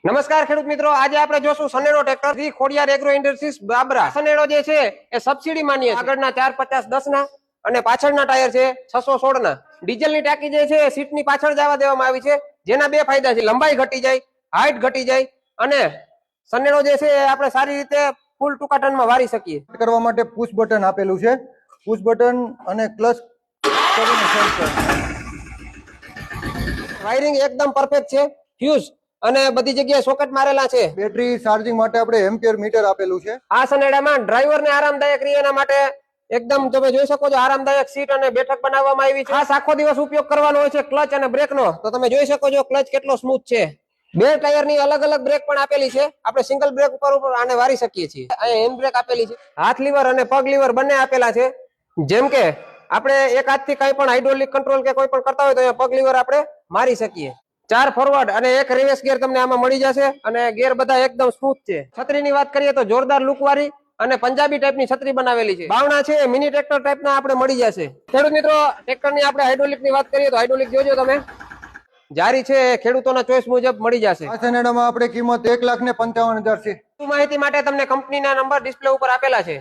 નમસ્કાર ખેડૂત મિત્રો, આજે આપણે જોશું સનેડો ટ્રેક્ટર થી ખોડિયાર એગ્રો ઇન્ડસ્ટ્રીઝ બાબરા. સનેડો જે છે એ સબસિડી માન્ય છે. આગળના 450-10 ના અને પાછળના ટાયર છે 616 ના. ડીઝલની ટાંકી જે છે સીટ ની પાછળ જવા દેવામાં આવી છે, જેના બે ફાયદા છે. લંબાઈ ઘટી જાય, હાઈટ ઘટી જાય અને સનેડો જે છે આપણે સારી રીતે ફૂલ ટૂંકા ટનમાં વારી શકીએ. કરવા માટે પુશ બટન આપેલું છે. પુશ બટન અને ક્લચ કરીને વાયરિંગ એકદમ પરફેક્ટ છે. ફ્યુઝ અને બધી જગ્યાએ સોકેટ મારેલા છે. બેટરી ચાર્જિંગ માટે આપણે એમ્પિયર મીટર આપેલું છે. આ સનેડામાં ડ્રાઈવરને આરામદાયક રહે એના માટે એકદમ તમે જોઈ શકો છો આરામદાયક સીટ અને બેઠક બનાવવામાં આવી છે. ખાસ આખો દિવસ ઉપયોગ કરવાનો હોય છે ક્લચ અને બ્રેકનો, તો તમે જોઈ શકો છો ક્લચ કેટલો સ્મૂથ છે. બે ટાયરની અલગ અલગ બ્રેક પણ આપેલી છે. આપણે સિંગલ બ્રેક ઉપર આને વારી શકીએ છીએ. અહીંયા હેન્ડ બ્રેક આપેલી છે. હાથ લીવર અને પગ લીવર બંને આપેલા છે. જેમ કે આપણે એક હાથથી કઈ પણ હાઇડ્રોલિક કંટ્રોલ કે કોઈ પણ કરતા હોય તો અહીંયા પગ લીવર આપણે મારી શકીએ. 4 ફોરવર્ડ અને 1 રિવર્સ ગિયર તમને આમાં મળી જશે અને ગિયર બધા એકદમ સ્મૂથ છે. છત્રીની વાત કરીએ તો જોરદાર લુક વાળી અને પંજાબી ટાઈપની છત્રી બનાવેલી છે. બાવણા છે મિની ટ્રેક્ટર ટાઈપના આપણે મળી જશે. ખેડૂત મિત્રો, ટ્રેક્ટરની આપણે હાઇડ્રોલિકની વાત કરીએ તો હાઇડ્રોલિક જોજો તમે, જારી છે ખેડૂતોના ચોઈસ મુજબ મળી જશે. આ સનેડામાં આપણે કિંમત 1,55,000 છે. વધુ માહિતી માટે તમને કંપનીના નંબર ડિસ્પ્લે ઉપર આપેલા છે.